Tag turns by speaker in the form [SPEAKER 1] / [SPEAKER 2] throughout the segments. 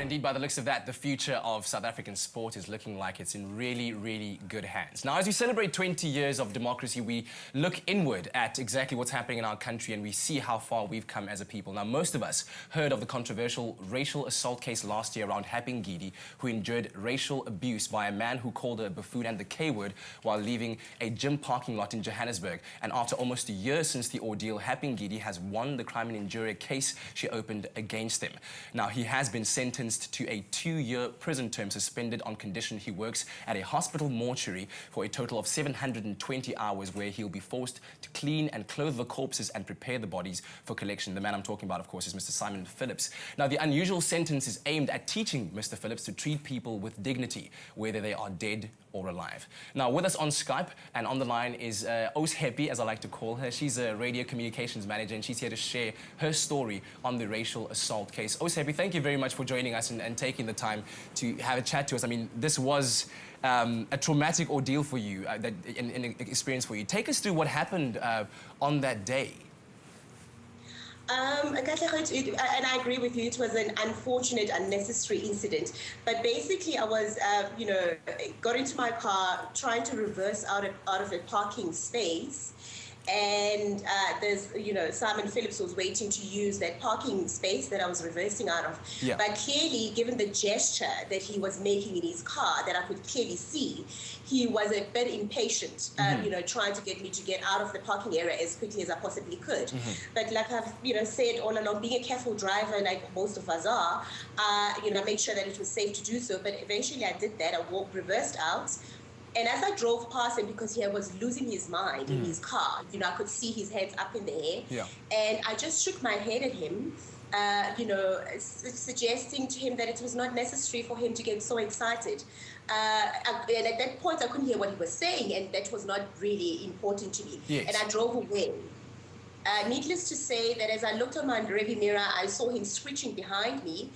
[SPEAKER 1] indeed, by the looks of that, the future of South African sport is looking like it's in really, really good hands. Now, as we celebrate 20 years of democracy, we look inward at exactly what's happening in our country and we see how far we've come as a people. Now, most of us heard of the controversial racial assault case last year around Happy Ngidi, who endured racial abuse by a man who called her a buffoon and the K-word while leaving a gym parking lot in Johannesburg. And after almost a year since the ordeal, Happy Ngidi has won the crime and injury case she opened against him. Now, he has been sentenced to a 2-year prison term, suspended on condition he works at a hospital mortuary for a total of 720 hours, where he'll be forced to clean and clothe the corpses and prepare the bodies for collection. The man I'm talking about, of course, is Mr. Simon Phillips. Now, the unusual sentence is aimed at teaching Mr. Phillips to treat people with dignity, whether they are dead or alive. Now, with us on Skype and on the line is Oshepi, as I like to call her. She's a radio communications manager, and she's here to share her story on the racial assault case. Oshepi, thank you very much for joining us and taking the time to have a chat to us. I mean, this was a traumatic ordeal for you, an experience for you. Take us through what happened on that day.
[SPEAKER 2] And I agree with you, it was an unfortunate, unnecessary incident. But basically, I was, got into my car, trying to reverse out of a parking space. And Simon Phillips was waiting to use that parking space that I was reversing out of. Yeah. But clearly, given the gesture that he was making in his car, that I could clearly see, he was a bit impatient, trying to get me to get out of the parking area as quickly as I possibly could. But like I've, said all along, being a careful driver, like most of us are, made sure that it was safe to do so. But eventually I did that. I reversed out. And as I drove past him, because he was losing his mind in his car, I could see his head up in the air. Yeah. And I just shook my head at him, suggesting to him that it was not necessary for him to get so excited. And at that point, I couldn't hear what he was saying, and that was not really important to me. Yes. And I drove away. Needless to say that as I looked on my rearview mirror, I saw him screeching behind me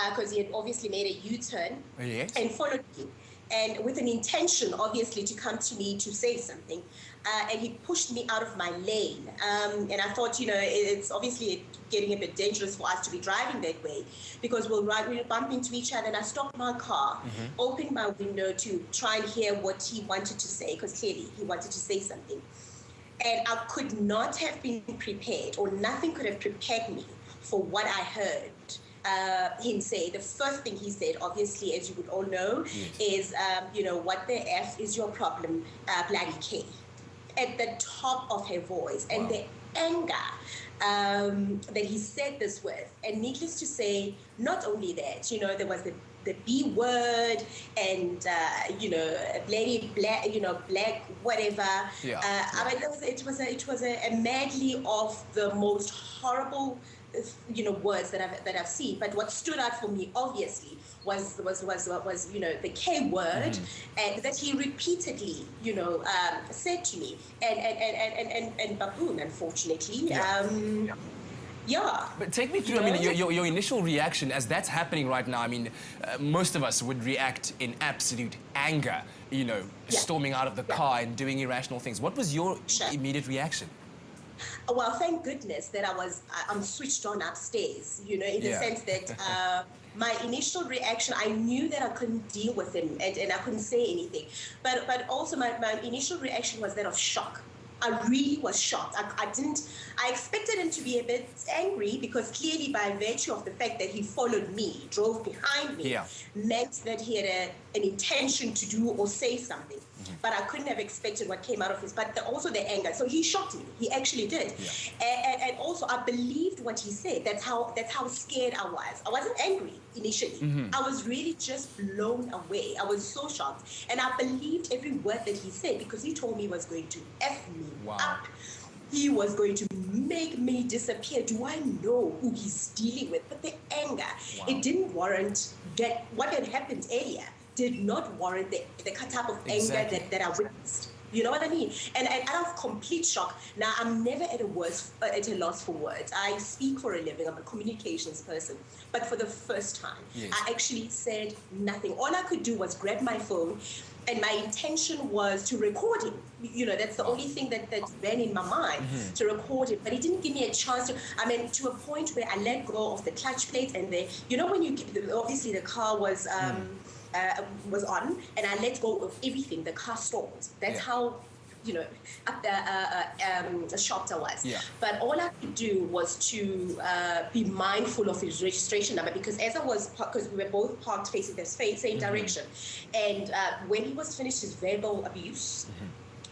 [SPEAKER 2] because he had obviously made a U-turn and followed me. And with an intention, obviously, to come to me to say something. And he pushed me out of my lane. And I thought, it's obviously getting a bit dangerous for us to be driving that way, because we'll bump into each other. And I stopped my car, opened my window to try and hear what he wanted to say, because clearly he wanted to say something. And I could not have been prepared, or nothing could have prepared me for what I heard him say. The first thing he said, obviously, as you would all know, is, what the F is your problem, bloody K, at the top of her voice. And the anger that he said this with, and needless to say, not only that, there was the B word and, lady, black, black, whatever. Yeah. I mean, it was a medley of the most horrible words that I've seen. But what stood out for me, obviously, was the K word, and that he repeatedly, said to me, and baboon, unfortunately. Yeah.
[SPEAKER 1] But take me through, I mean, your initial reaction as that's happening right now. I mean, most of us would react in absolute anger, storming out of the car and doing irrational things. What was your immediate reaction?
[SPEAKER 2] Well, thank goodness that I'm switched on upstairs, in the sense that my initial reaction, I knew that I couldn't deal with him and I couldn't say anything. But also my initial reaction was that of shock. I really was shocked. I expected him to be a bit angry, because clearly by virtue of the fact that he followed me, drove behind me, meant that he had an intention to do or say something. But I couldn't have expected what came out of his, but also the anger. So he shocked me. He actually did. Yeah. And also I believed what he said. That's how scared I was. I wasn't angry initially. I was really just blown away. I was so shocked. And I believed every word that he said, because he told me he was going to F me up. He was going to make me disappear. Do I know who he's dealing with? But the anger, it didn't warrant that. What had happened earlier did not warrant the type of anger that I witnessed. You know what I mean? And out of complete shock. Now, I'm never at a loss for words. I speak for a living. I'm a communications person. But for the first time,
[SPEAKER 1] yes.
[SPEAKER 2] I actually said nothing. All I could do was grab my phone, and my intention was to record him. You know, that's the only thing that ran in my mind, to record him. But it didn't give me a chance to, I mean, to a point where I let go of the clutch plate, and you know, when you, obviously the car was on, and I let go of everything. The car stalled. That's how, you know, shocked I was.
[SPEAKER 1] Yeah.
[SPEAKER 2] But all I could do was to be mindful of his registration number, because because we were both parked facing the same direction, and when he was finished his verbal abuse,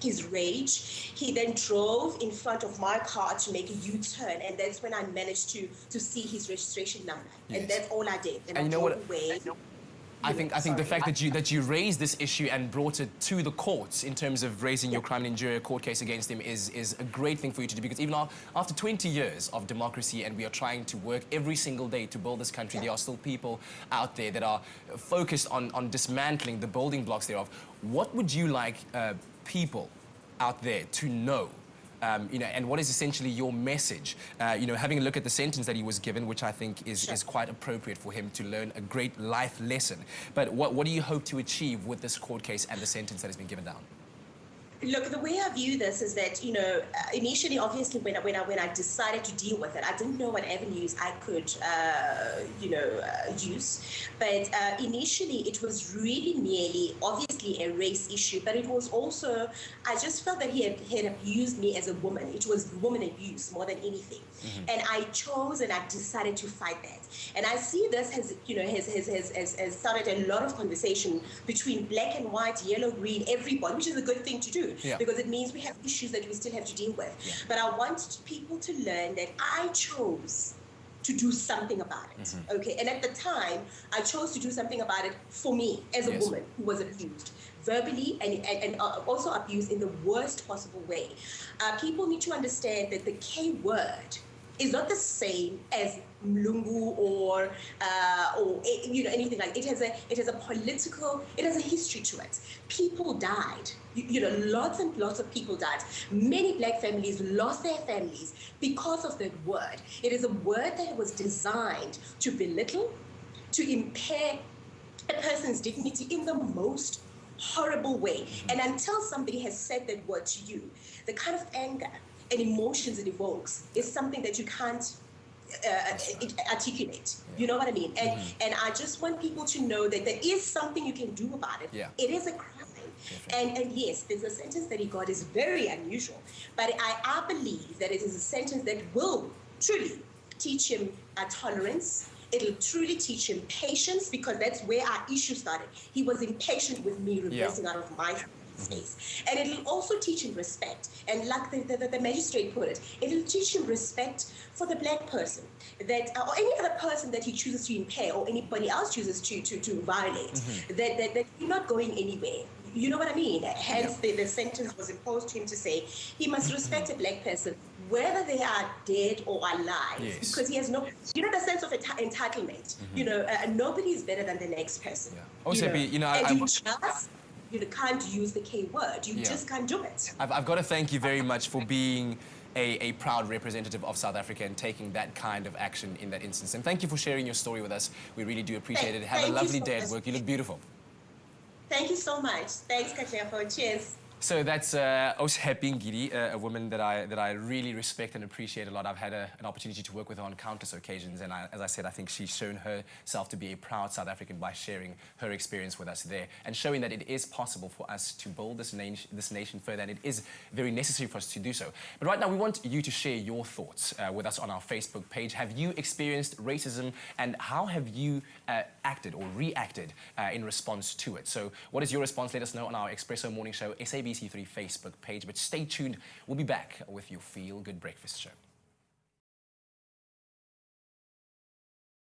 [SPEAKER 2] his rage, he then drove in front of my car to make a U-turn, and that's when I managed to see his registration number, and that's all I did. And I
[SPEAKER 1] you know
[SPEAKER 2] drove
[SPEAKER 1] what?
[SPEAKER 2] away.
[SPEAKER 1] I think the fact that you raised this issue and brought it to the courts in terms of raising your crime and injury court case against him is a great thing for you to do, because even after 20 years of democracy, and we are trying to work every single day to build this country, there are still people out there that are focused on dismantling the building blocks thereof. What would you like people out there to know? You know, and what is essentially your message? You know, having a look at the sentence that he was given, which I think is quite appropriate for him to learn a great life lesson. But what do you hope to achieve with this court case and the sentence that has been given down?
[SPEAKER 2] Look, the way I view this is that, you know, initially, obviously, when I decided to deal with it, I didn't know what avenues I could, use. But initially, it was really merely, obviously, a race issue. But it was also, I just felt that he had abused me as a woman. It was woman abuse more than anything. And I chose and I decided to fight that. And I see this has started a lot of conversation between black and white, yellow, green, everybody, which is a good thing to do.
[SPEAKER 1] Yeah.
[SPEAKER 2] Because it means we have issues that we still have to deal with. Yeah. But I want people to learn that I chose to do something about it. Okay, and at the time, I chose to do something about it for me as a woman who was abused verbally and also abused in the worst possible way. People need to understand that the K word is not the same as Mlungu or you know, anything like it. It has a political, it has a history to it. People died. You know, lots and lots of people died. Many black families lost their families because of that word. It is a word that was designed to belittle, to impair a person's dignity in the most horrible way. And until somebody has said that word to you, the kind of anger and emotions it evokes is something that you can't articulate. You know what I mean? And I just want people to know that there is something you can do about it. It is a crime. And yes, there's a sentence that he got is very unusual, but I believe that it is a sentence that will truly teach him tolerance. It'll truly teach him patience, because that's where our issue started. He was impatient with me reversing out of my space. And it'll also teach him respect. And like the magistrate put it, it'll teach him respect for the black person, that or any other person that he chooses to impair, or anybody else chooses to violate, that you're not going anywhere. You know what I mean? Hence, the sentence was imposed to him to say he must respect a black person, whether they are dead or alive, because he has no, you know, the sense of entitlement. You know, nobody is better than the next person.
[SPEAKER 1] Also,
[SPEAKER 2] you can't use the K word. You just can't do it.
[SPEAKER 1] I've got to thank you very much for being a proud representative of South Africa and taking that kind of action in that instance. And thank you for sharing your story with us. We really do appreciate it. Have a lovely day at work. You look beautiful.
[SPEAKER 2] Thank you so much. Thanks, Katlego. Cheers.
[SPEAKER 1] So that's Oshepi Ngidi, a woman that I really respect and appreciate a lot. I've had an opportunity to work with her on countless occasions, and as I said, I think she's shown herself to be a proud South African by sharing her experience with us there and showing that it is possible for us to build this nation further, and it is very necessary for us to do so. But right now, we want you to share your thoughts with us on our Facebook page. Have you experienced racism, and how have you acted or reacted in response to it? So what is your response? Let us know on our Expresso Morning Show SABC3 Facebook page. But stay tuned. We'll be back with your Feel Good Breakfast Show.